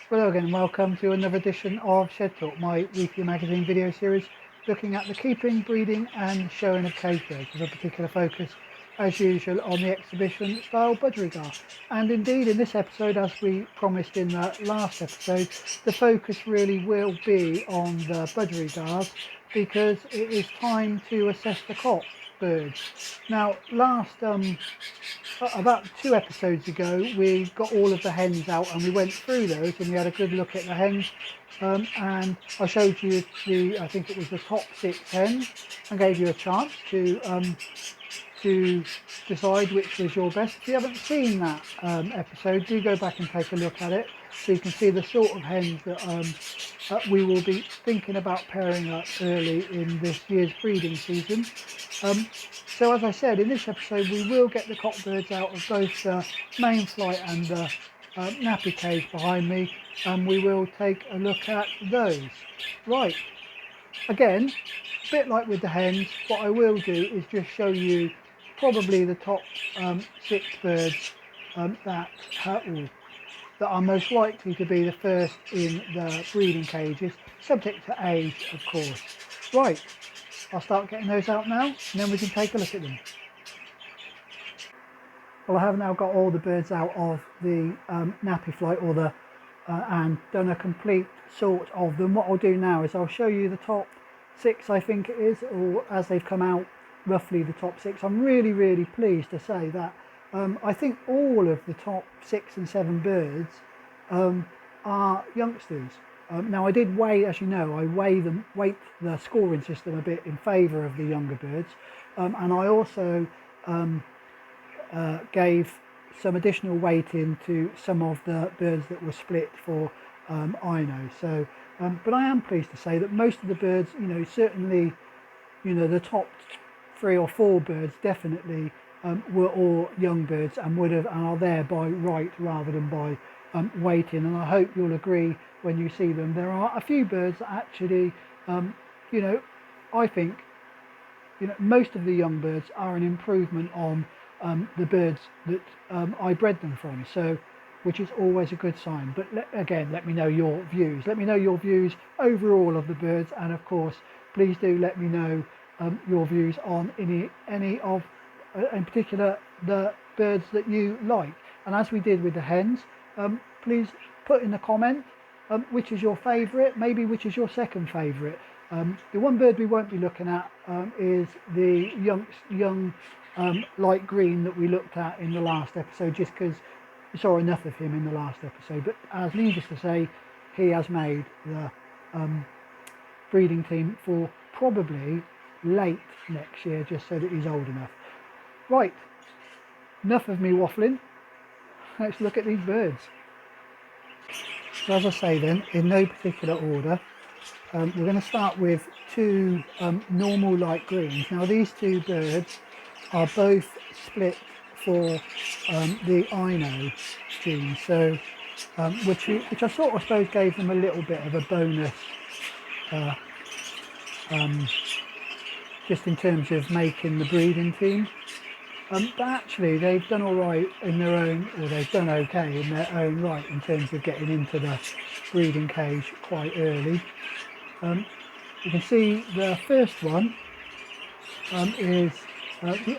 Hello again, welcome to another edition of Shed Talk, my weekly magazine video series looking at the keeping, breeding and showing of cage birds with a particular focus, as usual, on the exhibition style budgerigar. And indeed, in this episode, as we promised in the last episode, the focus really will be on the budgerigars because it is time to assess the cock birds. Now, about 2 episodes ago, we got all of the hens out and we went through those and we had a good look at the hens. And I showed you I think it was the top 6 hens, and gave you a chance to decide which was your best. If you haven't seen that episode, do go back and take a look at it so you can see the sort of hens that we will be thinking about pairing up early in this year's breeding season. So as I said, in this episode we will get the cock birds out of both the main flight and the nappy cage behind me, and we will take a look at those. Right, again, a bit like with the hens, what I will do is just show you probably the top 6 birds that are most likely to be the first in the breeding cages, subject to age of course. Right, I'll start getting those out now and then we can take a look at them. Well, I have now got all the birds out of the nappy flight and done a complete sort of them. What I'll do now is I'll show you the top 6, I think it is, or as they've come out, roughly the top 6. I'm really pleased to say that I think all of the top 6 and 7 birds are youngsters. Now I did weigh, as you know, I weight the scoring system a bit in favour of the younger birds, and I also gave some additional weighting to some of the birds that were split for Ino. So, but I am pleased to say that most of the birds, certainly, the top 3 or 4 birds definitely were all young birds and are there by right rather than by weighting. And I hope you'll agree when you see them. There are a few birds that actually, I think, most of the young birds are an improvement on the birds that I bred them from, so which is always a good sign. But let me know your views. Let me know your views overall of the birds, and of course, please do let me know your views on any of, in particular, the birds that you like. And as we did with the hens, please put in the comment which is your favourite, maybe which is your second favourite. The one bird we won't be looking at is the young light green that we looked at in the last episode, just because we saw enough of him in the last episode. But as needless to say, he has made the breeding team for probably late next year, just so that he's old enough. Right, enough of me waffling. Let's look at these birds. So as I say then, in no particular order, we're going to start with 2 normal light greens. Now these 2 birds are both split for the Ino gene, so which I sort of suppose gave them a little bit of a bonus just in terms of making the breeding team. But actually they've done all right in their own, or they've done okay in their own right in terms of getting into the breeding cage quite early. You can see the first one is the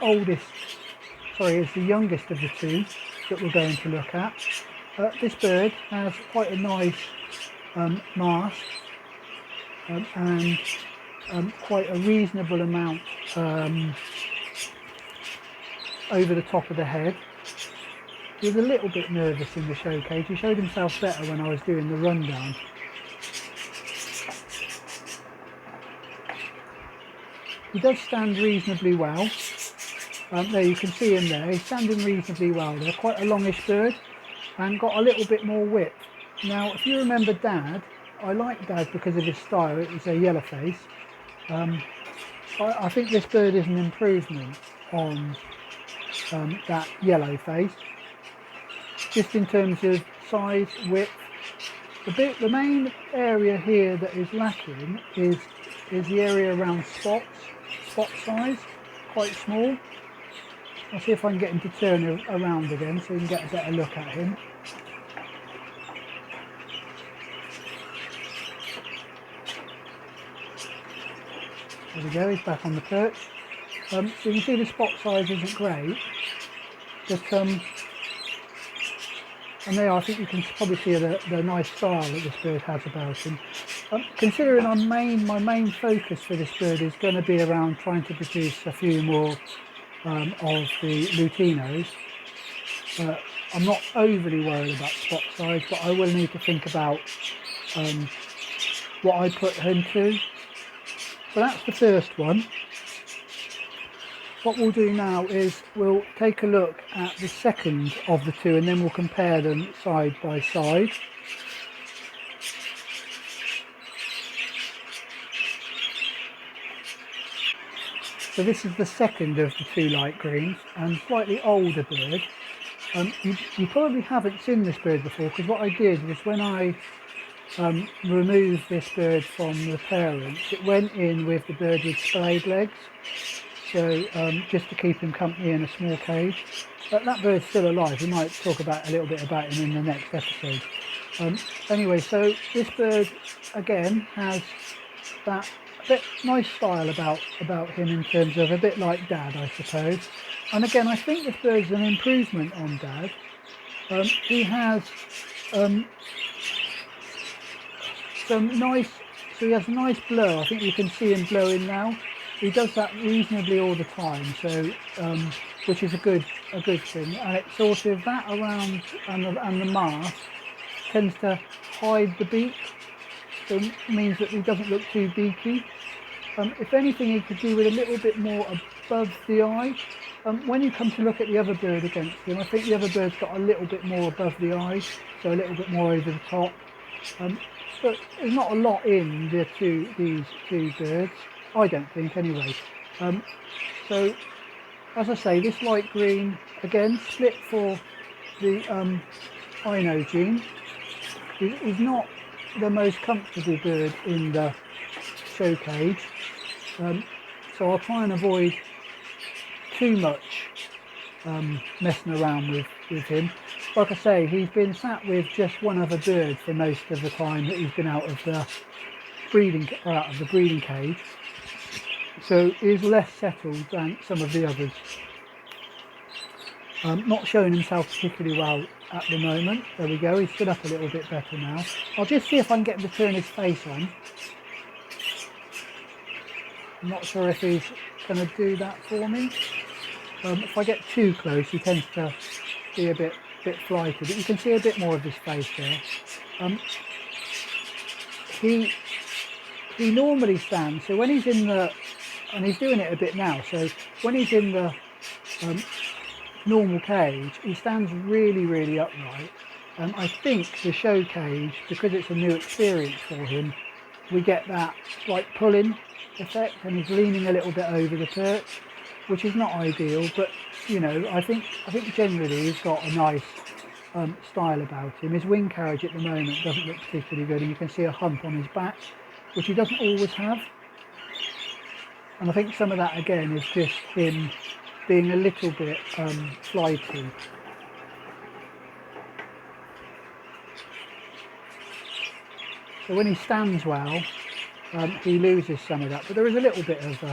youngest of the 2 that we're going to look at. This bird has quite a nice mask and quite a reasonable amount over the top of the head. He was a little bit nervous in the show cage. He showed himself better when I was doing the rundown. He does stand reasonably well. There you can see him there. He's standing reasonably well. They're quite a longish bird and got a little bit more width. Now, if you remember Dad, I like Dad because of his style. It was a yellow face. I think this bird is an improvement on that yellow face, just in terms of size, width. The main area here that is lacking is the area around spot size, quite small. I'll see if I can get him to turn around again so you can get a better look at him. There we go, he's back on the perch. So you can see the spot size isn't great, but and there I think you can probably see the nice style that this bird has about him. Considering my main focus for this bird is going to be around trying to produce a few more of the Lutinos, I'm not overly worried about spot size, but I will need to think about what I put him to. So that's the first one. What we'll do now is we'll take a look at the second of the two, and then we'll compare them side by side. So this is the second of the two light greens, and slightly older bird. You probably haven't seen this bird before, because what I did was when I removed this bird from the parents, it went in with the bird with splayed legs. So just to keep him company in a small cage. But that bird's still alive. We might talk about a little bit about him in the next episode. Anyway, so this bird again has that bit nice style about him in terms of a bit like Dad, I suppose. And again, I think this bird's an improvement on Dad. He has some nice, so he has a nice blow. I think you can see him blowing now. He does that reasonably all the time, so which is a good thing. And it's sort of that around and the mask tends to hide the beak, so it means that he doesn't look too beaky. If anything, he could do with a little bit more above the eye. When you come to look at the other bird against him, I think the other bird's got a little bit more above the eye, so a little bit more over the top. But there's not a lot in these two birds, I don't think anyway. So as I say, this light green again split for the Ino gene is not the most comfortable bird in the show cage, so I'll try and avoid too much messing around with him. Like I say, he's been sat with just one other bird for most of the time that he's been out of the breeding cage. So he's less settled than some of the others. Not showing himself particularly well at the moment. There we go, he's stood up a little bit better now. I'll just see if I can get him to turn his face on. I'm not sure if he's going to do that for me. If I get too close, he tends to be a bit flighty, but you can see a bit more of his face there. He normally stands, so when he's in the, and he's doing it a bit now, so when he's in the normal cage, he stands really upright. I think the show cage, because it's a new experience for him, we get that slight pulling effect, and he's leaning a little bit over the perch, which is not ideal, but you know, I think generally he's got a nice style about him. His wing carriage at the moment doesn't look particularly good, and you can see a hump on his back, which he doesn't always have. And I think some of that again is just him being a little bit flighty. So when he stands well, he loses some of that, but there is a little bit of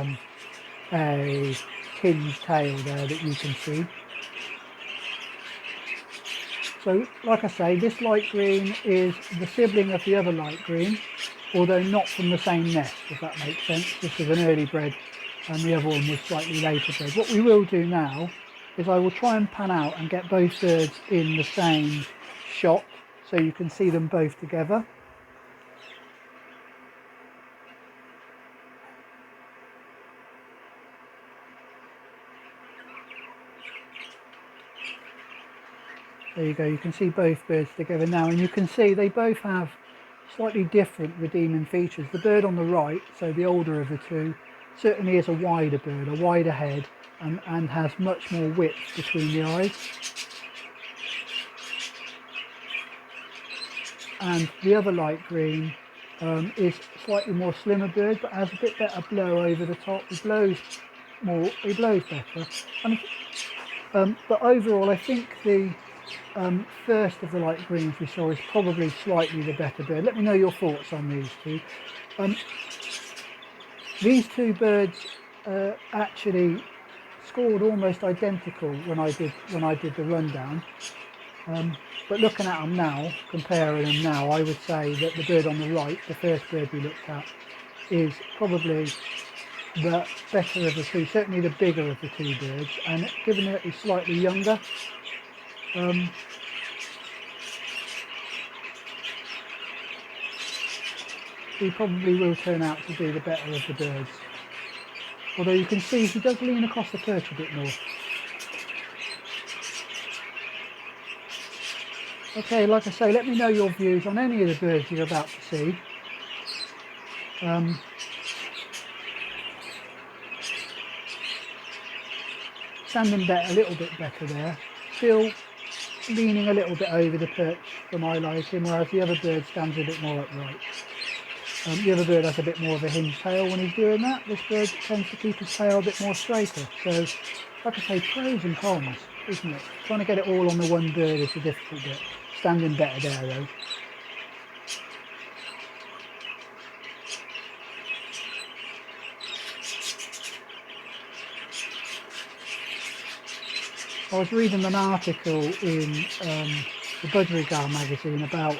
a tinged tail there that you can see. So like I say, this light green is the sibling of the other light green, although not from the same nest, if that makes sense. This is an early bred and the other one was slightly later bred. What we will do now is I will try and pan out and get both birds in the same shot so you can see them both together. There you go, you can see both birds together now, and you can see they both have slightly different redeeming features. The bird on the right, so the older of the two, certainly is a wider bird, a wider head, and has much more width between the eyes. And the other light green is a slightly more slimmer bird, but has a bit better blow over the top. He blows better. But overall, I think the first of the light greens we saw is probably slightly the better bird. Let me know your thoughts on these two. These two birds actually scored almost identical when I did the rundown. But looking at them now, comparing them now, I would say that the bird on the right, the first bird we looked at, is probably the better of the two, certainly the bigger of the two birds, and given that he's slightly younger, he probably will turn out to be the better of the birds. Although you can see he does lean across the perch a bit more. Okay, like I say, let me know your views on any of the birds you're about to see. Standing a little bit better there, still leaning a little bit over the perch for my liking, whereas the other bird stands a bit more upright. The other bird has a bit more of a hinged tail when he's doing that. This bird tends to keep his tail a bit more straighter. So, like I say, pros and cons, isn't it? Trying to get it all on the one bird is the difficult bit. Standing better there though. I was reading an article in the Budgerigar magazine about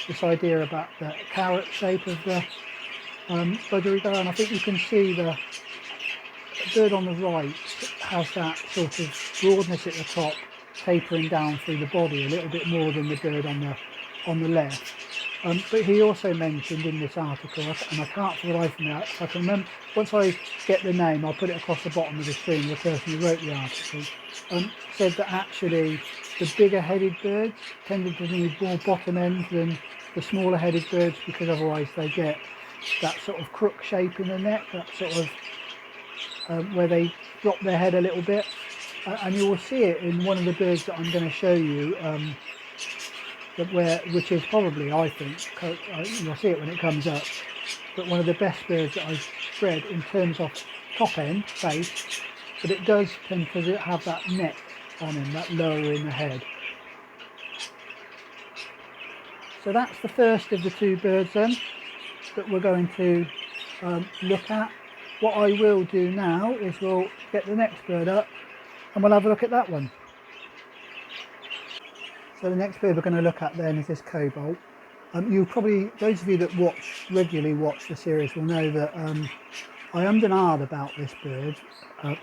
this idea about the carrot shape of the budgerigar, and I think you can see the bird on the right has that sort of broadness at the top, tapering down through the body a little bit more than the bird on the left. But he also mentioned in this article, and I can't for the life of me, if I can remember, once I get the name, I'll put it across the bottom of the screen, the person who wrote the article, said that actually the bigger headed birds tended to need more bottom ends than the smaller headed birds, because otherwise they get that sort of crook shape in the neck, that sort of where they drop their head a little bit, and you will see it in one of the birds that I'm going to show you, which is probably, I think, you'll see it when it comes up, but one of the best birds that I've bred in terms of top end face, but it does tend to have that neck on him, that lower in the head. So that's the first of the two birds then that we're going to look at. What I will do now is we'll get the next bird up and we'll have a look at that one. So the next bird we're going to look at then is this cobalt. You probably, those of you that regularly watch the series will know that I ummed and ahed about this bird,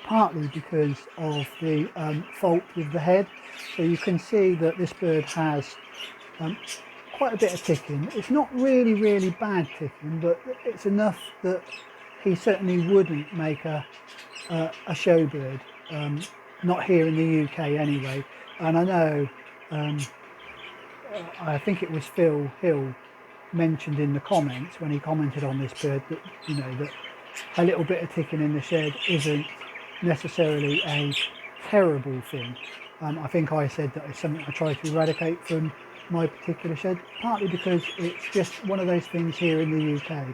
partly because of the fault with the head. So you can see that this bird has quite a bit of ticking. It's not really bad ticking, but it's enough that he certainly wouldn't make a show bird, not here in the UK anyway. And I know, I think it was Phil Hill mentioned in the comments when he commented on this bird that, you know, that a little bit of ticking in the shed isn't necessarily a terrible thing. I think I said that it's something I try to eradicate from my particular shed, partly because it's just one of those things here in the UK.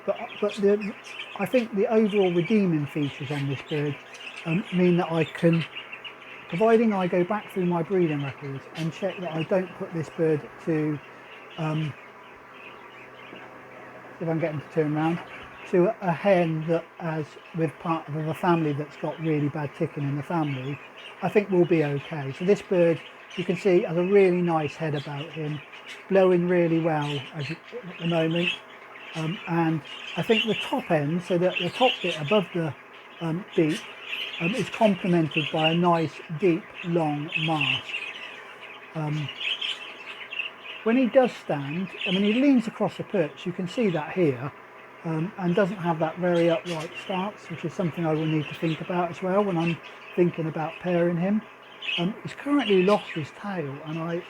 But I think the overall redeeming features on this bird mean that I can, providing I go back through my breeding records and check that I don't put this bird to, if I'm getting to turn around, to a hen that has, with part of a family that's got really bad ticking in the family, I think we'll be okay. So this bird, you can see, has a really nice head about him, blowing really well at the moment. And I think the top end, so that the top bit above the beak, is complemented by a nice deep long mask. When he does stand, I mean, he leans across the perch, you can see that here, and doesn't have that very upright stance, which is something I will need to think about as well when I'm thinking about pairing him. He's currently lost his tail, and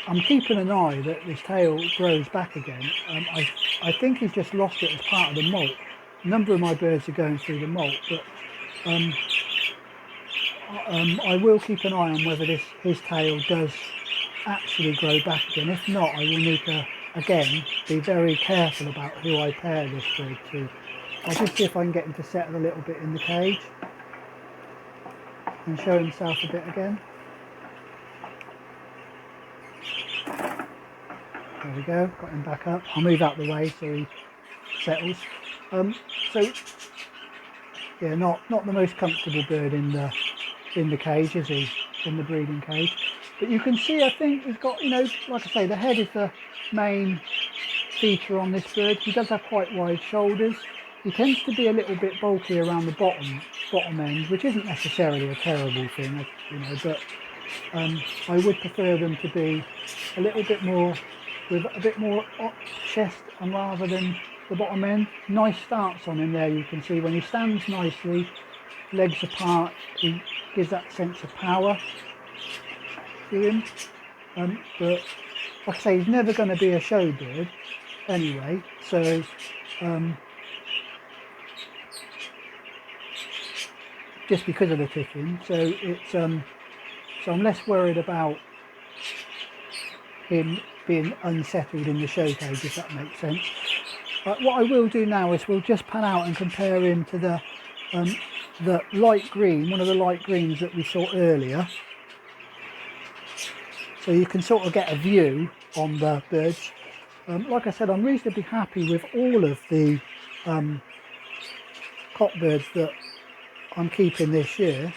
I'm keeping an eye that his tail grows back again. I think he's just lost it as part of the molt. A number of my birds are going through the molt, but I will keep an eye on whether his tail does actually grow back again. If not, I will need to, again, be very careful about who I pair this bird to. I'll just see if I can get him to settle a little bit in the cage and show himself a bit again. There we go, got him back up. I'll move out the way so he settles. So yeah, not the most comfortable bird in the cage, is he? In the breeding cage. But you can see, I think he's got, you know, like I say, the head is the main feature on this bird. He does have quite wide shoulders. He tends to be a little bit bulky around the bottom end, which isn't necessarily a terrible thing, you know, but I would prefer them to be a little bit more, with a bit more chest, and rather than the bottom end. Nice starts on him there, you can see when he stands nicely, legs apart, he gives that sense of power to him. But like I say, he's never going to be a show bird anyway, so just because of the ticking, so it's so I'm less worried about him being unsettled in the show cage, if that makes sense. What I will do now is we'll just pan out and compare him to the light green, one of the light greens that we saw earlier, so you can sort of get a view on the birds. Like I said, I'm reasonably happy with all of the cock birds that I'm keeping this year.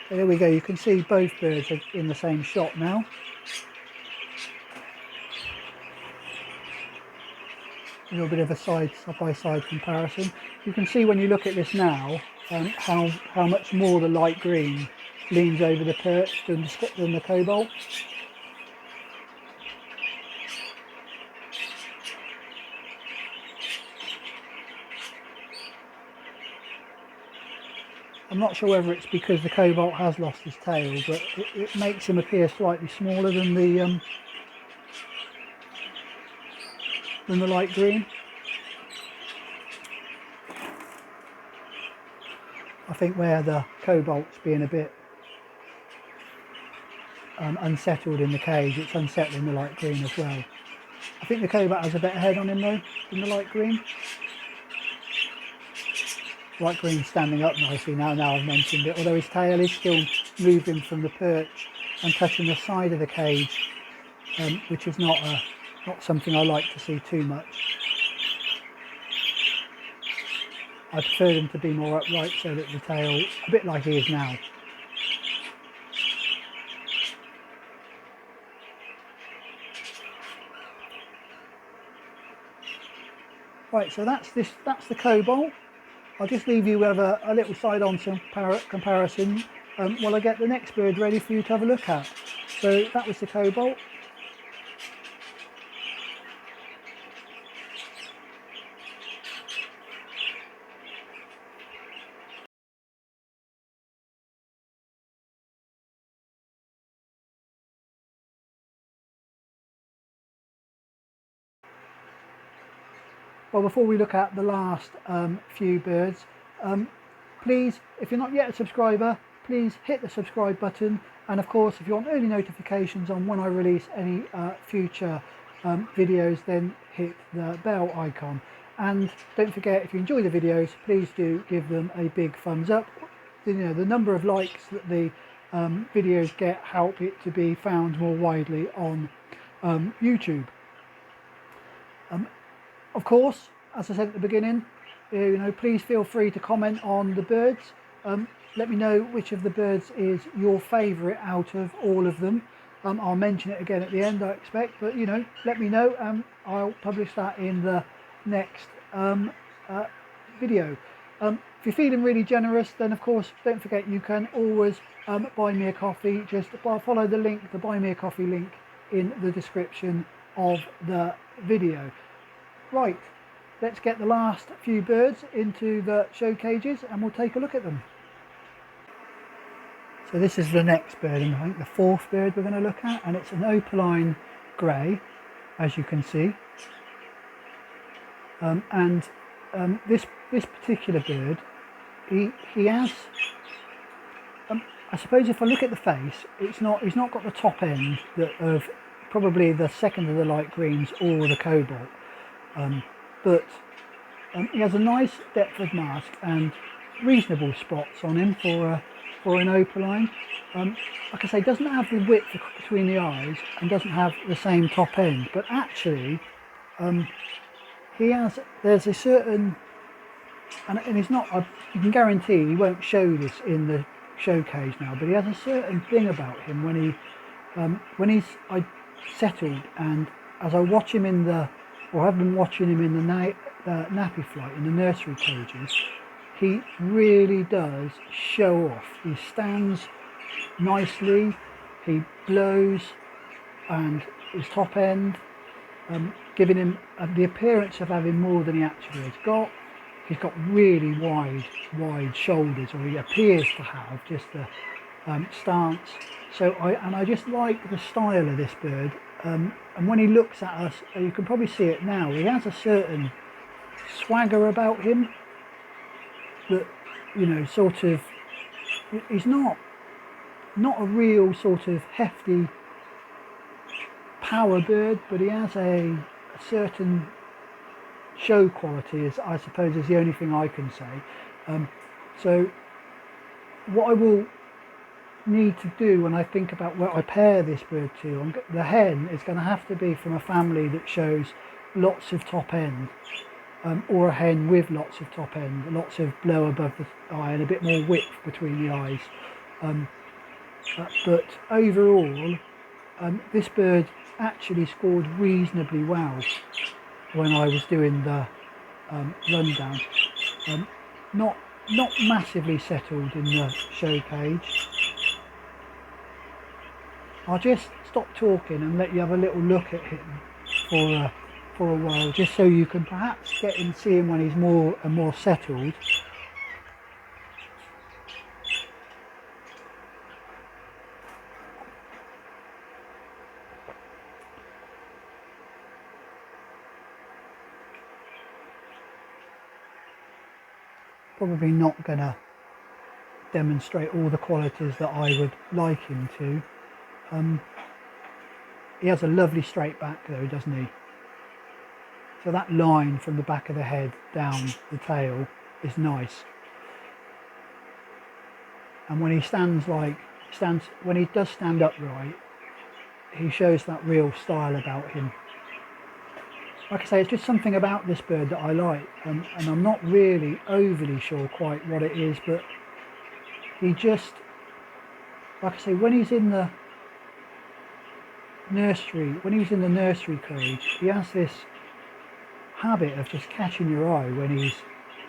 So there we go, you can see both birds are in the same shot now. A little bit of a side-by-side comparison. You can see when you look at this now how much more the light green leans over the perch than the cobalt. I'm not sure whether it's because the cobalt has lost his tail, but it makes him appear slightly smaller than the light green. I think where the cobalt's being a bit unsettled in the cage, it's unsettling the light green as well. I think the cobalt has a better head on him though than the light green. Light green's standing up nicely now I've mentioned it, although his tail is still moving from the perch and touching the side of the cage, which is not something I like to see too much. I prefer them to be more upright so that the tail, a bit like he is now. Right, so that's the cobalt. I'll just leave you with a little side-on comparison while I get the next bird ready for you to have a look at. So that was the cobalt. Well, before we look at the last few birds, please, if you're not yet a subscriber, please hit the subscribe button, and of course if you want early notifications on when I release any future videos, then hit the bell icon. And don't forget, if you enjoy the videos, please do give them a big thumbs up. You know, the number of likes that the videos get help it to be found more widely on YouTube. Of course, as I said at the beginning, you know, please feel free to comment on the birds. Let me know which of the birds is your favourite out of all of them. I'll mention it again at the end, I expect, but you know, let me know and I'll publish that in the next video. If you're feeling really generous, then of course don't forget you can always buy me a coffee. Just follow the link, the buy me a coffee link in the description of the video. Right, let's get the last few birds into the show cages and we'll take a look at them. So this is the next bird, and I think the fourth bird we're going to look at, and it's an opaline grey, as you can see. This particular bird, he has, I suppose if I look at the face, he's not got the top end of probably the second of the light greens or the cobalt. But he has a nice depth of mask and reasonable spots on him for an opaline. like I say, doesn't have the width between the eyes and doesn't have the same top end, but actually there's a certain, and it's not, you can guarantee he won't show this in the show cage now, but he has a certain thing about him when he's settled, and as I watch him have been watching him in the nappy flight, in the nursery cages, he really does show off. He stands nicely, he blows, and his top end, giving him the appearance of having more than he actually has got. He's got really wide shoulders, or he appears to have, just the stance. So I just like the style of this bird, and when he looks at us, you can probably see it now, he has a certain swagger about him that, you know, sort of, he's not a real sort of hefty power bird, but he has a certain show quality, is, I suppose, is the only thing I can say. So what I will need to do when I think about where I pair this bird to, the hen is going to have to be from a family that shows lots of top end, or a hen with lots of top end, lots of blow above the eye and a bit more width between the eyes. But overall, this bird actually scored reasonably well when I was doing the rundown. Not massively settled in the show cage. I'll just stop talking and let you have a little look at him for a while, just so you can perhaps see him when he's more and more settled. Probably not going to demonstrate all the qualities that I would like him to. He has a lovely straight back though, doesn't he? So that line from the back of the head down the tail is nice. And when he when he does stand upright, he shows that real style about him. Like I say, it's just something about this bird that I like, and I'm not really overly sure quite what it is, but he just, like I say, when he's in the nursery cage, he has this habit of just catching your eye when he's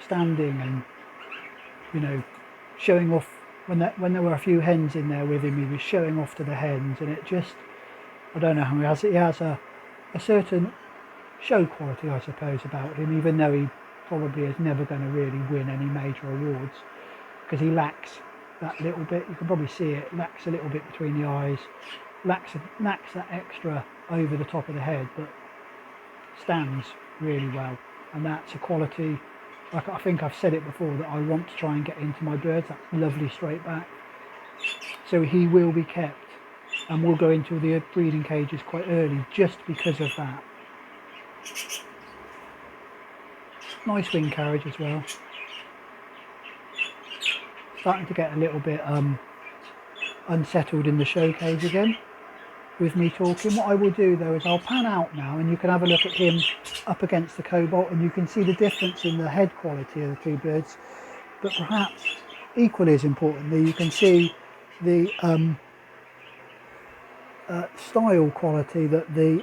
standing and, you know, showing off. When there were a few hens in there with him, he was showing off to the hens, and it just, I don't know how he has a certain show quality, I suppose, about him, even though he probably is never going to really win any major awards, because he lacks that little bit, you can probably see it, lacks a little bit between the eyes, lacks that extra over the top of the head, but stands really well. And that's a quality, like I think I've said it before, that I want to try and get into my birds, that lovely straight back. So he will be kept, and we'll go into the breeding cages quite early just because of that. Nice wing carriage as well. Starting to get a little bit unsettled in the show cage again with me talking. What I will do though is I'll pan out now, and you can have a look at him up against the cobalt, and you can see the difference in the head quality of the two birds. But perhaps equally as importantly, you can see the style quality that the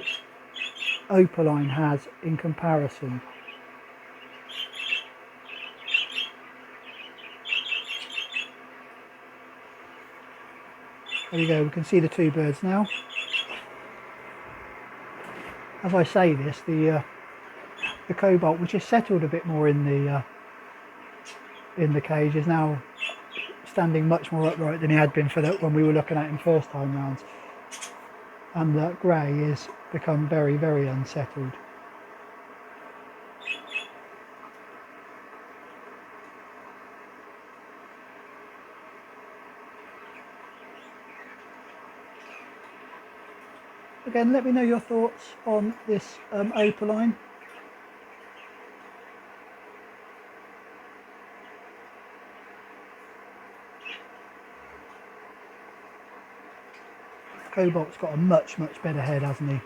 opaline has in comparison. There you go, we can see the two birds now. As I say this, the cobalt, which is settled a bit more in the cage, is now standing much more upright than he had been when we were looking at him first time round. And the grey has become very, very unsettled. Again, let me know your thoughts on this opaline. Cobalt's got a much better head, hasn't he?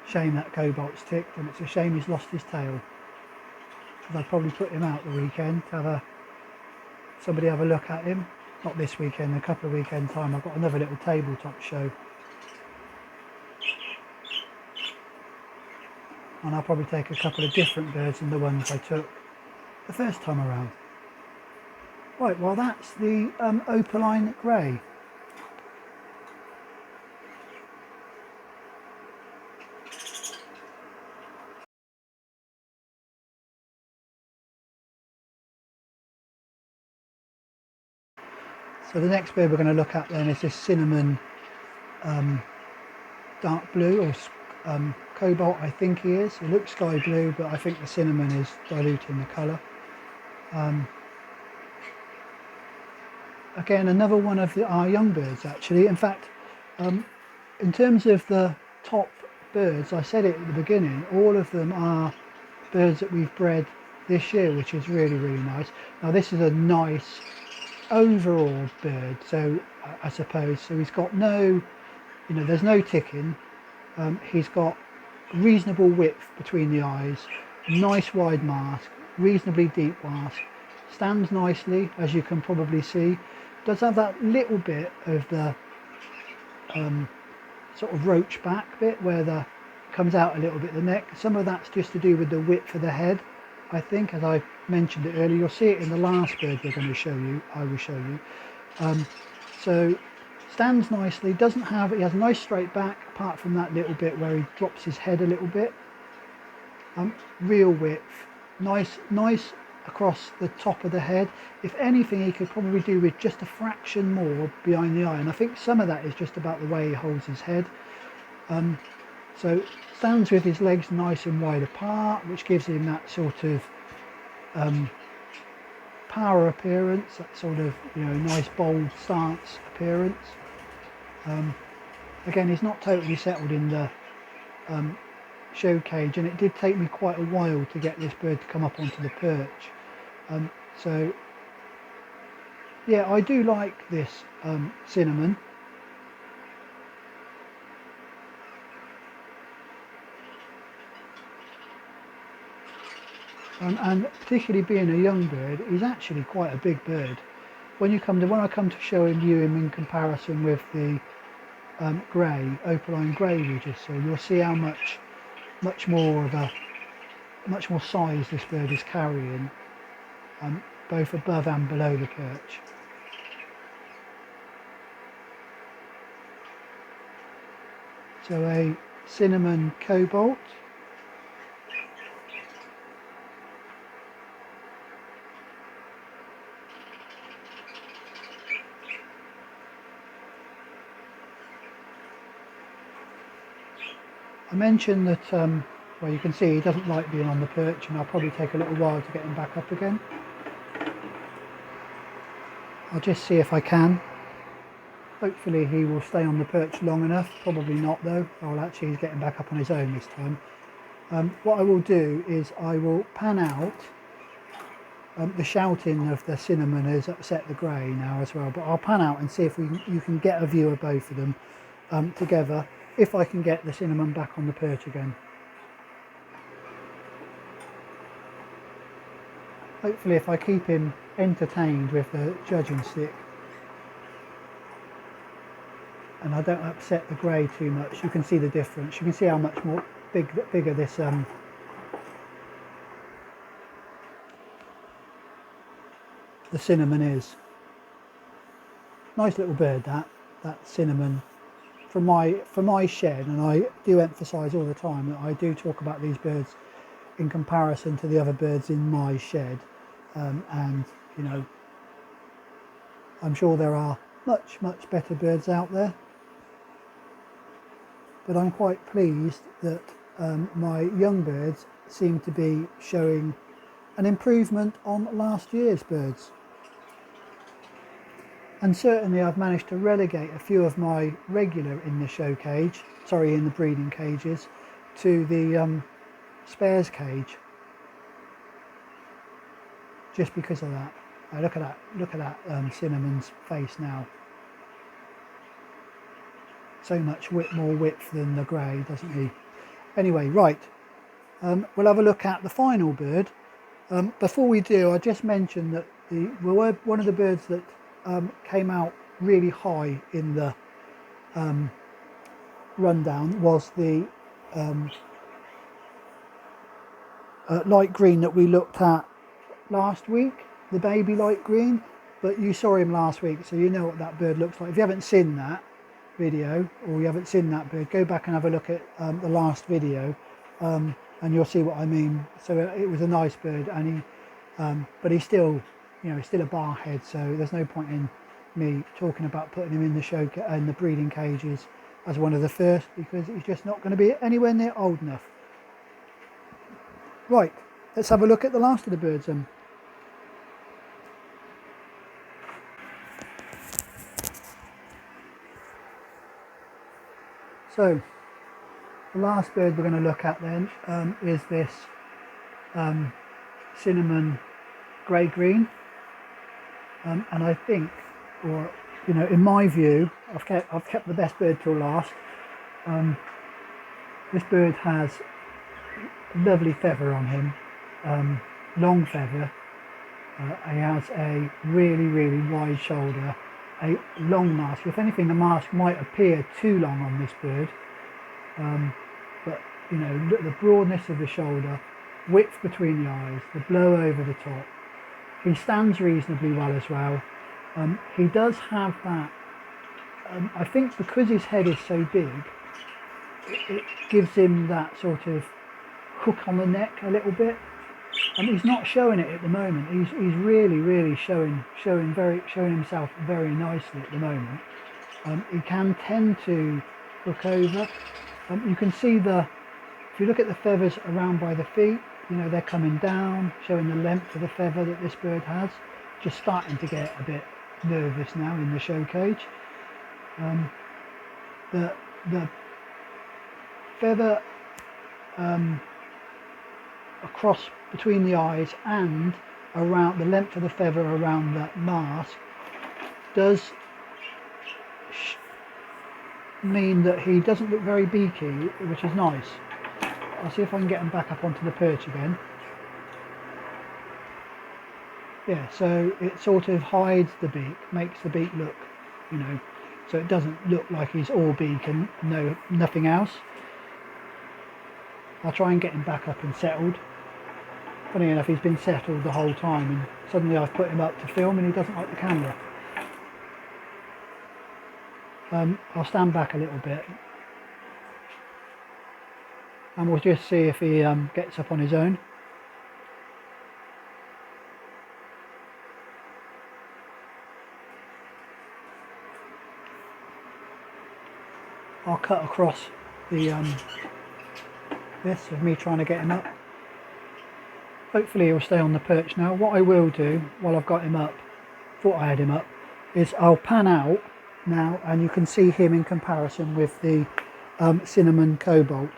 Shame that Cobalt's ticked, and it's a shame he's lost his tail, because I'd probably put him out the weekend to have somebody have a look at him. Not this weekend, a couple of weekends time. I've got another little tabletop show, and I'll probably take a couple of different birds than the ones I took the first time around. Right, well that's the opaline grey. So the next bird we're going to look at then is this cinnamon dark blue, or cobalt I think he is. It looks sky blue, but I think the cinnamon is diluting the colour. Again, another one of our young birds actually. In fact, in terms of the top birds, I said it at the beginning, all of them are birds that we've bred this year, which is really nice. Now this is a nice overall bird, so I suppose, so he's got no, there's no ticking. He's got reasonable width between the eyes, nice wide mask, reasonably deep mask, stands nicely, as you can probably see. Does have that little bit of the sort of roach back bit where the comes out a little bit the neck. Some of that's just to do with the width of the head, I think, as I mentioned it earlier. You'll see it in the last bird we're going to show you. I will show you. So stands nicely. Doesn't have, he has a nice straight back, apart from that little bit where he drops his head a little bit. Real width, nice across the top of the head. If anything, he could probably do with just a fraction more behind the eye, and I think some of that is just about the way he holds his head. So stands with his legs nice and wide apart, which gives him that sort of power appearance, that sort of nice bold stance appearance. Again, he's not totally settled in the show cage, and it did take me quite a while to get this bird to come up onto the perch. So yeah, I do like this cinnamon. And particularly being a young bird, he's actually quite a big bird. When I come to show him in comparison with the grey, opaline grey we just saw, you'll see how much more size this bird is carrying, both above and below the perch. So a cinnamon cobalt. I mentioned that, well, you can see he doesn't like being on the perch, and I'll probably take a little while to get him back up again. I'll just see if I can. Hopefully he will stay on the perch long enough. Probably not though. Oh, actually he's getting back up on his own this time. What I will do is I will pan out. The shouting of the cinnamon has upset the grey now as well, but I'll pan out and see if you can get a view of both of them together, if I can get the cinnamon back on the perch again. Hopefully if I keep him entertained with the judging stick and I don't upset the grey too much, you can see the difference. You can see how much more bigger this the cinnamon is. Nice little bird, that cinnamon. For my shed, and I do emphasise all the time that I do talk about these birds in comparison to the other birds in my shed, and I'm sure there are much better birds out there, but I'm quite pleased that my young birds seem to be showing an improvement on last year's birds. And certainly I've managed to relegate a few of my regular in the show cage, in the breeding cages, to the spares cage, just because of that. Look at that Cinnamon's face now. So much more width than the grey, doesn't he? Anyway, right, we'll have a look at the final bird. Before we do, I just mentioned that one of the birds that came out really high in the rundown was the light green that we looked at last week, the baby light green. But you saw him last week, so you know what that bird looks like. If you haven't seen that video, or you haven't seen that bird, go back and have a look at the last video, and you'll see what I mean. So it was a nice bird, and but he's still, you know, he's still a bar head, so there's no point in me talking about putting him in the breeding cages as one of the first, because he's just not going to be anywhere near old enough. Right, let's have a look at the last of the birds. So the last bird we're going to look at then is this cinnamon grey-green, and I think, or you know, in my view, I've kept the best bird till last. This bird has a lovely feather on him, long feather. He has a really wide shoulder, a long mask. If anything, the mask might appear too long on this bird, but you know, the broadness of the shoulder, width between the eyes, the blow over the top. He stands reasonably well as well. He does have that, I think because his head is so big, it gives him that sort of hook on the neck a little bit. And he's not showing it at the moment. He's really showing himself very nicely at the moment. He can tend to hook over. You can see if you look at the feathers around by the feet, you know, they're coming down, showing the length of the feather that this bird has. Just starting to get a bit nervous now in the show cage. The feather across between the eyes and around the length of the feather around the mask does mean that he doesn't look very beaky, which is nice. I'll see if I can get him back up onto the perch again. Yeah, so it sort of hides the beak, makes the beak look, you know, so it doesn't look like he's all beak and nothing else. I'll try and get him back up and settled. Funny enough, he's been settled the whole time, and suddenly I've put him up to film and he doesn't like the camera. I'll stand back a little bit and we'll just see if he gets up on his own. I'll cut across the this of me trying to get him up. Hopefully he'll stay on the perch now. What I will do while I've got him up, thought I had him up, is I'll pan out now and you can see him in comparison with the cinnamon cobalt.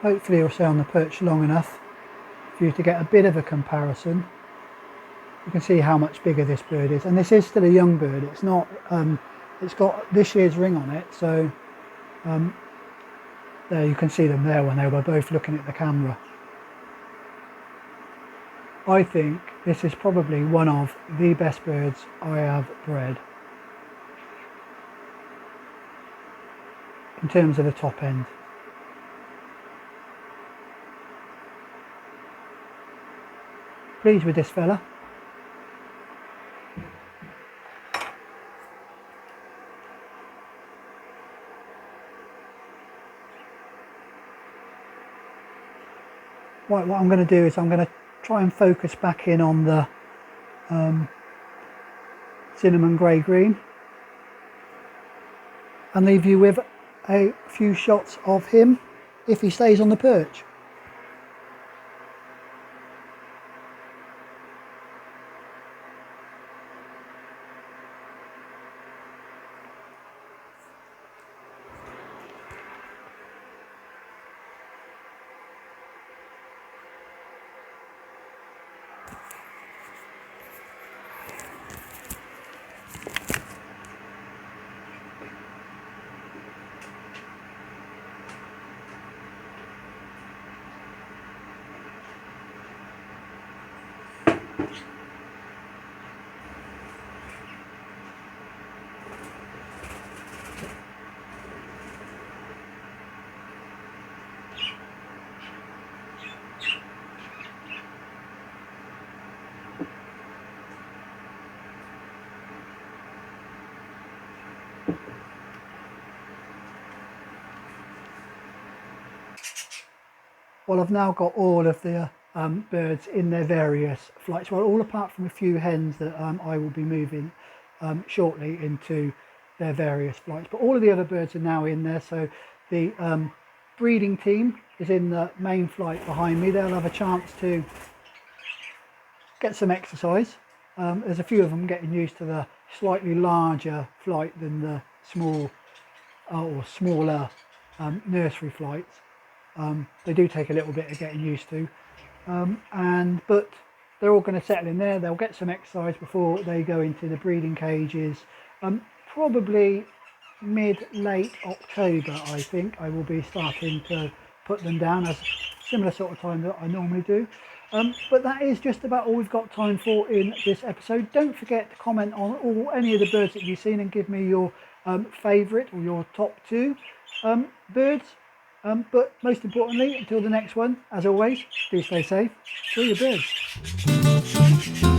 Hopefully he'll stay on the perch long enough for you to get a bit of a comparison. You can see how much bigger this bird is, and this is still a young bird. It's not, it's got this year's ring on it, so there you can see them there when they were both looking at the camera. I think this is probably one of the best birds I have bred in terms of the top end. Pleased with this fella. Right, what I'm going to do is I'm going to try and focus back in on the cinnamon grey-green. and leave you with a few shots of him if he stays on the perch. Well, I've now got all of the birds in their various flights, well, all apart from a few hens that I will be moving shortly into their various flights. But all of the other birds are now in there, so the breeding team is in the main flight behind me. They'll have a chance to get some exercise. There's a few of them getting used to the slightly larger flight than the small or smaller nursery flights. They do take a little bit of getting used to, but they're all going to settle in there. They'll get some exercise before they go into the breeding cages. Probably mid-late October, I think I will be starting to put them down, as similar sort of time that I normally do. But that is just about all we've got time for in this episode. Don't forget to comment on any of the birds that you've seen and give me your favourite or your top 2 birds. But most importantly, until the next one, as always, do stay safe. Enjoy your birds.